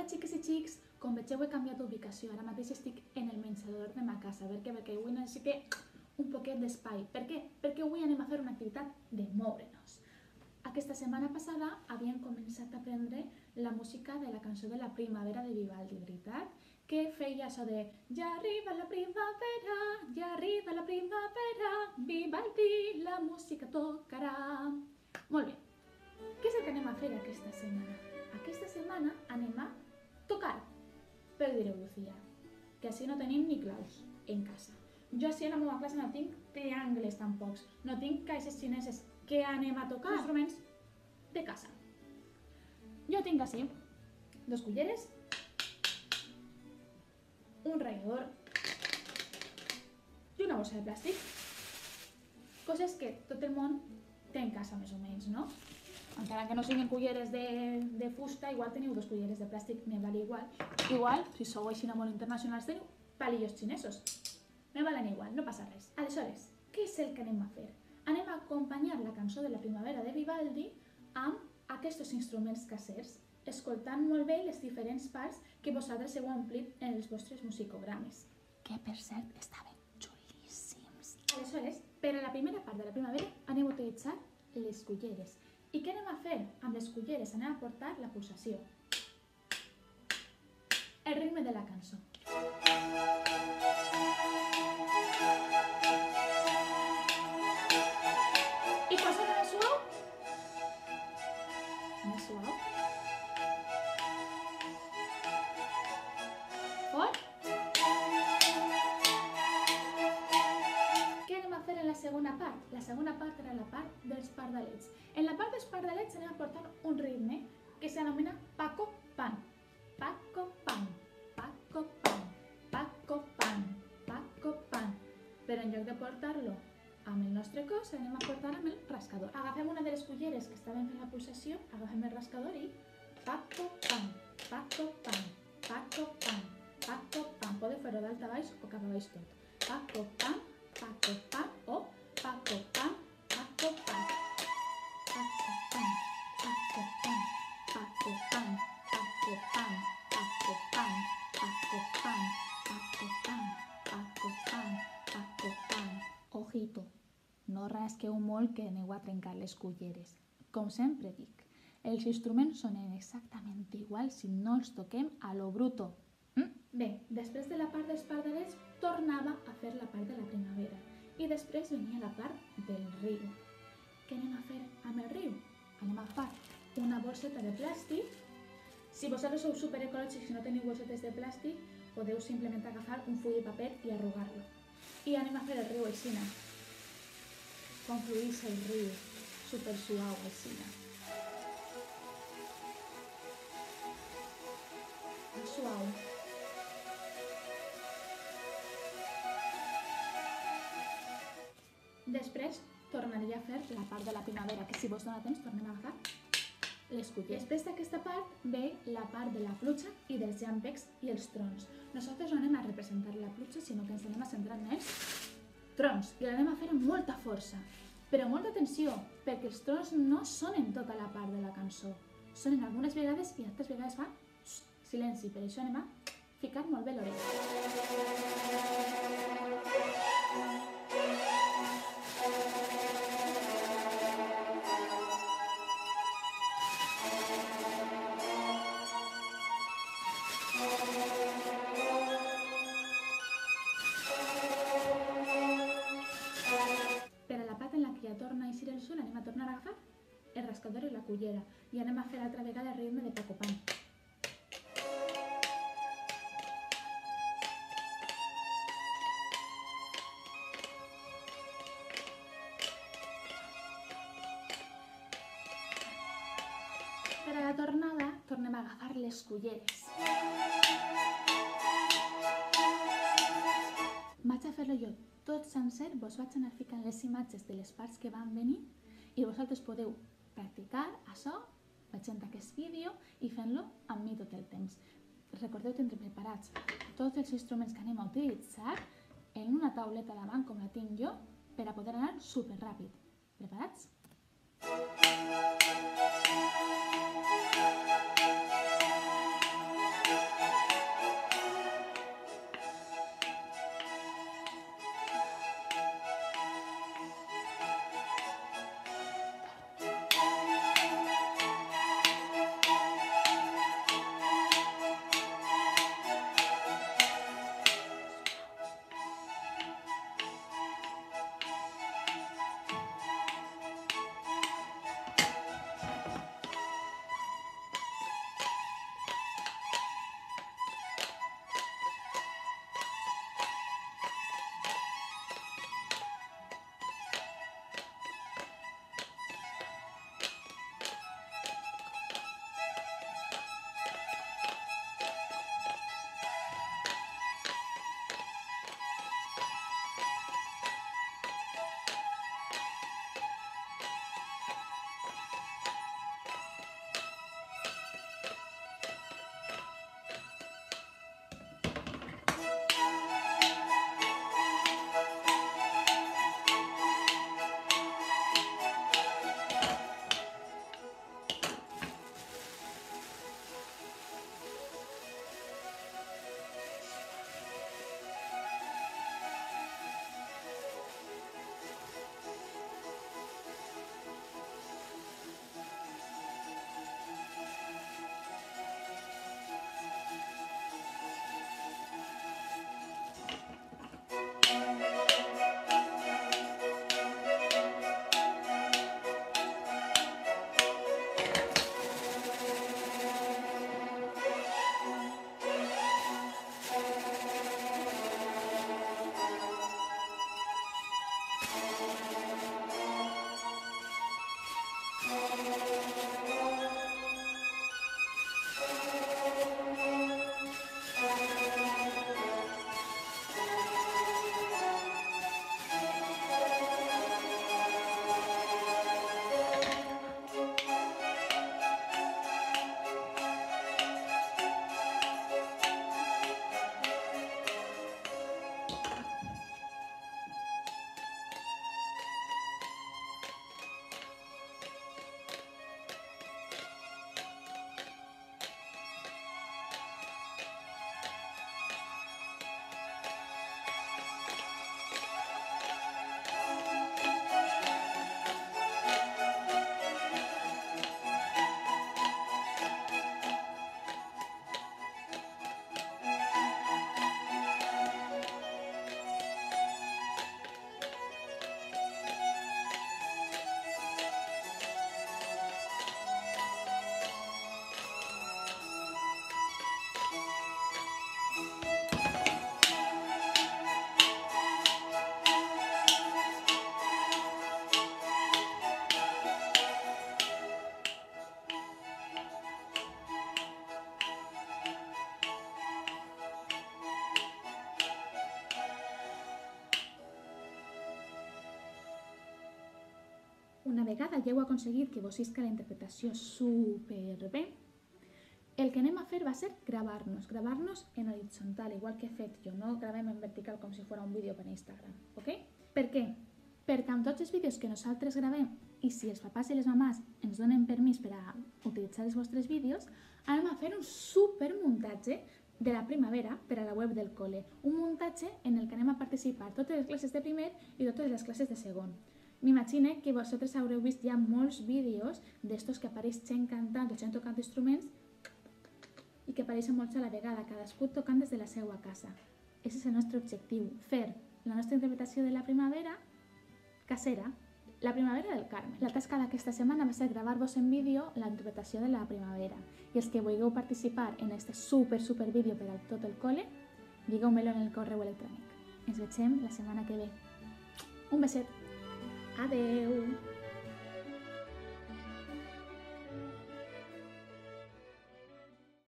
Hola xiques i xics, com vegeu he canviat d'ubicació, ara mateix estic en el menjador de ma casa, perquè avui necessito un poquet d'espai. Per què? Perquè avui anem a fer una activitat de moure-nos. Aquesta setmana passada havíem començat a aprendre la música de la cançó de la primavera de Vivaldi, veritat? Que feia això de ja arriba la primavera, ja arriba la primavera, Vivaldi la música tocarà. Molt bé, què és el que anem a fer aquesta setmana? Aquesta setmana anem a tocar. Però direu, Lucía, que així no tenim ni claus en casa. Jo així a la meva classe no tinc triangles tampoc, no tinc caixes xineses. Què anem a tocar? Instruments de casa. Jo tinc així 2 culleres, un ratllador i una bossa de plàstic. Coses que tot el món té en casa més o menys, no? Encara que no siguin culleres de fusta, igual teniu 2 culleres de plàstic, me vale igual. Igual, si sou així molt internacionals, teniu palillos xinesos. Me valen igual, no passa res. Aleshores, què és el que anem a fer? Anem a acompanyar la cançó de la primavera de Vivaldi amb aquests instruments casers, escoltant molt bé les diferents parts que vosaltres heu omplit en els vostres musicogrames, que per cert estaven xulíssims. Aleshores, per a la primera part de la primavera anem a utilitzar les culleres. I què anem a fer amb les culleres? Anem a portar la pulsació, el ritme de la cançó. I quan sona més suau? Més suau. Fort. Què anem a fer en la segona part? La segona part era la part dels pardalets. En la part dels pardalets anem a portar un ritme que s'anomena Paco Pan. Paco Pan, Paco Pan, Paco Pan, Paco Pan. Però en lloc de portar-lo amb el nostre cos, anem a portar amb el rascador. Agafem una de les culleres que estaven fent la pulsació, agafem el rascador i Paco Pan, Paco Pan, Paco Pan, Paco Pan. Podeu fer-ho d'alt a baix o cap a baix tot. Paco Pan o Paco Pan, Paco Pan. Paco Pan, Paco Pan, Paco Pan, Paco Pan, Paco Pan, Paco Pan, Paco Pan, Paco Pan, Paco Pan. Ojito, no rasqueu molt que aneu a trencar les culleres. Com sempre dic, els instruments sonen exactament igual si no els toquem a lo bruto. Bé, després de la part dels pardalets, tornava a fer la part de la primavera. I després venia la part del riu. Què anem a fer amb el riu? Anem a agafar una bolseta de plàstic. Si vosaltres sou superecològics i no teniu bolsetes de plàstic, podeu simplement agafar un full de paper i arrugar-lo. I anem a fer el riu aixina. Com fluïx el riu, supersuau aixina. Suau. Després tornaria a fer la part de la primavera, que si vos dona temps tornem a agafar les culleres. Després d'aquesta part ve la part de la pluja i dels llampecs i els trons. Nosaltres no anem a representar la pluja, sinó que ens anem a centrar en els trons. I l'anem a fer amb molta força. Però molta atenció, perquè els trons no sonen tota la part de la cançó. Sonen algunes vegades i altres vegades fa silenci. Per això anem a ficar molt bé l'orella. Per a la part en la que ja torna a eixir el sol, anem a tornar a agafar el rascador i la cullera i anem a fer altra vegada el ritme de Paco Pan. Per a la tornada, tornem a agafar les culleres. Vaig a fer-lo jo tot sencer, vos vaig anar ficant les imatges de les parts que van venir i vosaltres podeu practicar això veient aquest vídeo i fent-lo amb mi tot el temps. Recordeu tindre preparats tots els instruments que anem a utilitzar en una tauleta davant com la tinc jo per a poder anar superràpid. Preparats? Una vegada ja heu aconseguit que vos isca la interpretació superbé, el que anem a fer va ser gravar-nos en horitzontal, igual que he fet jo, no gravem en vertical com si fos un vídeo per a Instagram, ok? Per què? Perquè amb tots els vídeos que nosaltres gravem i si els papàs i les mamàs ens donen permís per a utilitzar els vostres vídeos, anem a fer un supermuntatge de la primavera per a la web del col·le. Un muntatge en el que anem a participar totes les classes de primer i totes les classes de segon. M'imagine que vosaltres haureu vist ja molts vídeos d'estos que apareix gent cantant o gent tocant instruments i que apareixen molts a la vegada, cadascú tocant des de la seva casa. Aquest és el nostre objectiu, fer la nostra interpretació de la primavera casera, la primavera del Carme. La tasca d'aquesta setmana va ser gravar-vos en vídeo la interpretació de la primavera. I els que vulgueu participar en este super vídeo per a tot el col·le, digueu-me-lo en el correu electrònic. Ens veiem la setmana que ve. Un beset! Adeu!